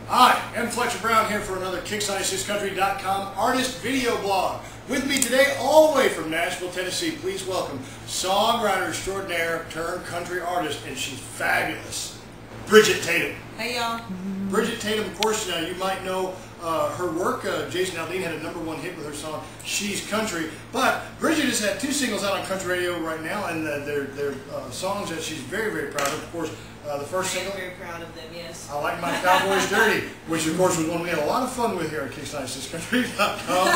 Hi, M. Fletcher Brown here for another Kick96Country.com artist video blog. With me today, all the way from Nashville, Tennessee, please welcome songwriter extraordinaire turned country artist, and she's fabulous, Bridgette Tatum. Hey y'all. Bridgette Tatum, of course, you might know her work. Jason Aldean had a #1 hit with her song "She's Country," but Bridgette has had 2 singles out on country radio right now, and they're songs that she's very, very proud of. Of course, the first single, I'm very proud of them. Yes. "I Like My Cowboys Dirty," which of course was one we had a lot of fun with here at Kick96Country.com.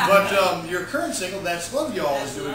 But your current single, "That's Love Y'all," is doing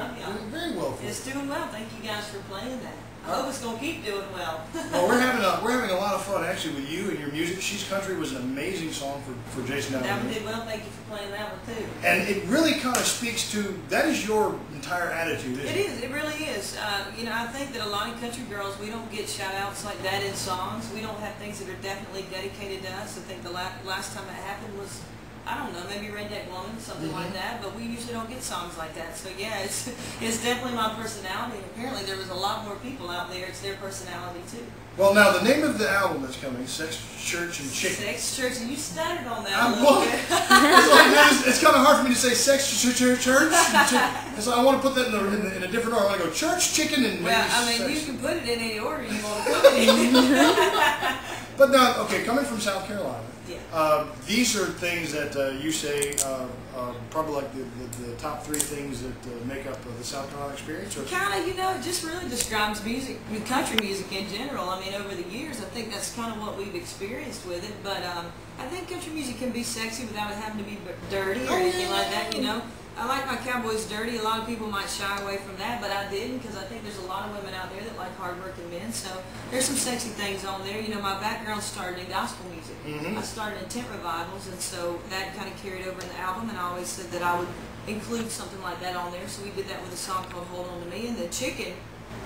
very well for you. It's doing well. Thank you guys for playing that. I hope it's going to keep doing well. Well, we're having a lot of fun actually with you and your music. "She's Country" was an amazing song for Jason Aldean. That one did well. Thank you for playing that one too. And it really kind of speaks to, that is your entire attitude, isn't it? It is. It really is. I think that a lot of country girls, we don't get shout outs like that in songs. We don't have things that are definitely dedicated to us. I think the last time that happened was, I don't know, maybe Redneck Woman, something like that, but we usually don't get songs like that. So yeah, it's definitely my personality, and apparently there was a lot more people out there, it's their personality too. Well, now the name of the album that's coming, "Sex, Church, and Chicken." Sex, Church, and you stuttered on that I'm a little bit. it's kind of hard for me to say "sex, church, and chicken." So I want to put that in a different order. I want to go "church, chicken," and maybe well, I mean, sex. you can put it in any order you want to put it in. But now, okay, coming from South Carolina, yeah. These are things that you say probably like the top 3 things that make up the South Carolina experience? Or? Kind of, it just really describes music, country music in general. I mean, over the years, I think that's kind of what we've experienced with it. But I think country music can be sexy without it having to be dirty or anything like that, I like my Cowboys dirty. A lot of people might shy away from that, but I didn't, because I think there's a lot of women out there that like hard-working men. So there's some sexy things on there. My background started in gospel music. I started in tent revivals, and so that kind of carried over in the album, and I always said that I would include something like that on there. So we did that with a song called "Hold On To Me," and then chicken.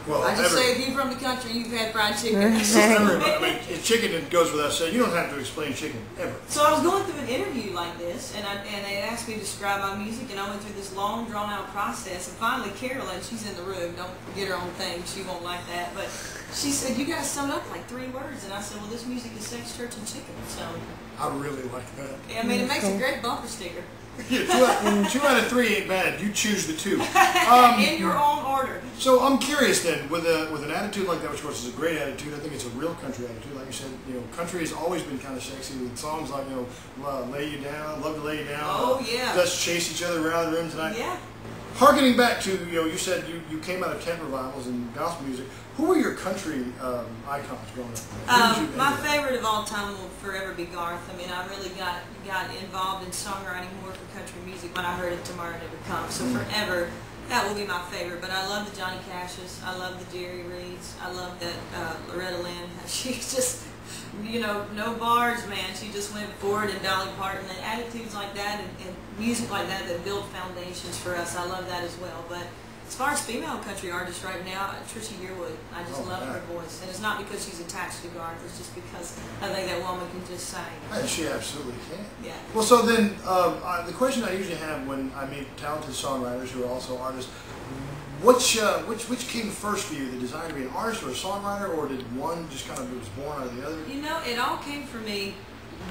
Well, I just say if you're from the country, you've had fried chicken. I mean, chicken, it goes without saying. You don't have to explain chicken ever. So I was going through an interview like this, and they asked me to describe my music, and I went through this long, drawn-out process. And finally, Carolyn, she's in the room. Don't forget her own thing; she won't like that. But she said, "You guys sum up like 3 words," and I said, "Well, this music is sex, church, and chicken." So I really like that. I mean, it makes a great bumper sticker. Yeah, 2 out of 3 ain't bad. You choose the 2. In your own order. So I'm curious then, with an attitude like that, which of course is a great attitude. I think it's a real country attitude. Like you said, country has always been kind of sexy with songs like, "Lay You Down," "Love to Lay You Down." Oh yeah. "Let's Chase Each Other Around the Room Tonight." Yeah. Harkening back to, you said you came out of tent revivals and gospel music. Who were your country icons growing up? My favorite of all time will forever be Garth. I mean, I really got involved in songwriting more for country music when I heard "If Tomorrow Never Comes." So forever, that will be my favorite. But I love the Johnny Cashes. I love the Jerry Reeds. I love that Loretta Lynn. She's just, no bars, man. She just went forward, and Dolly Parton, and attitudes like that, and music like that build foundations for us. I love that as well. But as far as female country artists right now, Trisha Yearwood. I just love her voice. And it's not because she's attached to Garth, it's just because I think that woman can just sing. And she absolutely can. Yeah. Well, so then, the question I usually have when I meet talented songwriters who are also artists, which came first for you, the desire to be an artist or a songwriter, or did one just kind of was born out of the other? It all came for me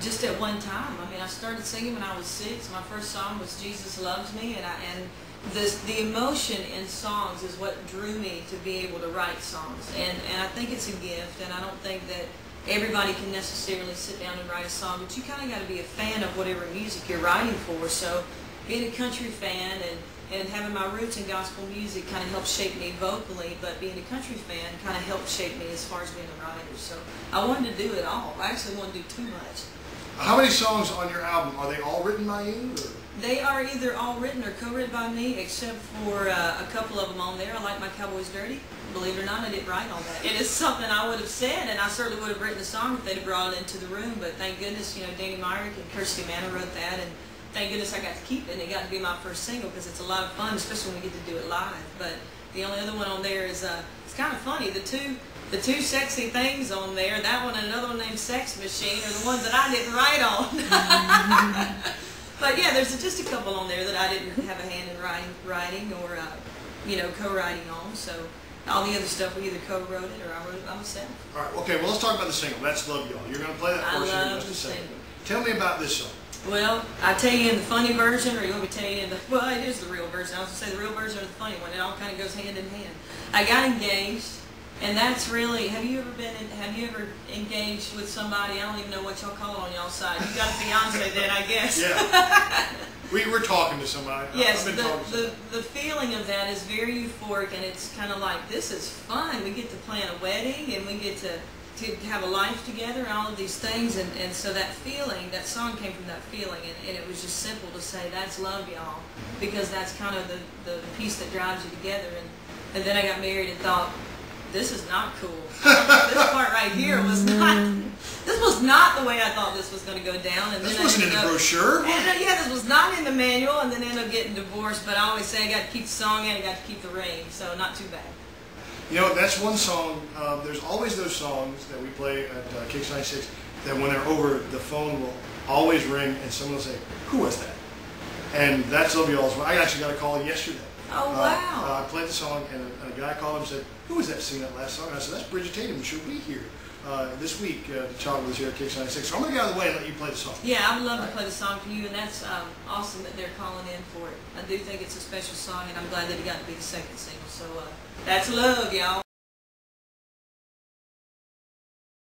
just at one time. I mean, I started singing when I was 6. My first song was "Jesus Loves Me," and the emotion in songs is what drew me to be able to write songs. And I think it's a gift, and I don't think that everybody can necessarily sit down and write a song, but you kind of got to be a fan of whatever music you're writing for. So being a country fan and having my roots in gospel music kind of helped shape me vocally, but being a country fan kind of helped shape me as far as being a writer. So I wanted to do it all. I actually wanted to do too much. How many songs on your album, are they all written by you? Or? They are either all written or co-written by me, except for a couple of them on there. I Like My Cowboys Dirty. Believe it or not, I didn't write all that. It is something I would have said, and I certainly would have written a song if they'd have brought it into the room, but thank goodness, Danny Myrick and Kirsty Manor wrote that, and thank goodness I got to keep it, and it got to be my first single, because it's a lot of fun, especially when we get to do it live. But the only other one on there is, it's kind of funny, the two sexy things on there, that one and another one named Sex Machine, are the ones that I didn't write on. But yeah, there's just a couple on there that I didn't have a hand in writing or, co-writing on. So All the other stuff, we either co-wrote it or I wrote it by myself. All right, okay, well, let's talk about the single. That's Love Y'all. You're going to play that for us here in just a second. Tell me about this song. Well, I tell you in the funny version, or you want me to tell you in the, well, it is the real version. I was going to say the real version or the funny one. It all kind of goes hand in hand. I got engaged, and that's really, have you ever engaged with somebody? I don't even know what y'all call it on y'all's side. You got a fiance then, I guess. Yeah. We were talking to somebody. Yes, the feeling of that is very euphoric, and it's kind of like, this is fun. We get to plan a wedding, and we get to have a life together and all of these things, and so that feeling, that song came from that feeling, and it was just simple to say, that's love, y'all, because that's kind of the piece that drives you together. And then I got married and thought, this is not cool. This part right here was not, this was not the way I thought this was going to go down. And this then wasn't in the brochure. Yeah, this was not in the manual, and then ended up getting divorced, but I always say I got to keep the song and I got to keep the ring, so not too bad. You know, that's one song. There's always those songs that we play at Kicks 96 that when they're over, the phone will always ring and someone will say, who was that? And that's Love Y'all's one. I actually got a call yesterday. Oh, wow. I played the song and a guy called and said, who was that singing that last song? And I said, that's Bridgette Tatum. She'll be here this week. The child was here at Kicks 96. So I'm going to get out of the way and let you play the song. Yeah, I would love to play the song for you, and that's awesome that they're calling in for it. I do think it's a special song, and I'm glad that it got to be the second single. So that's Love, y'all.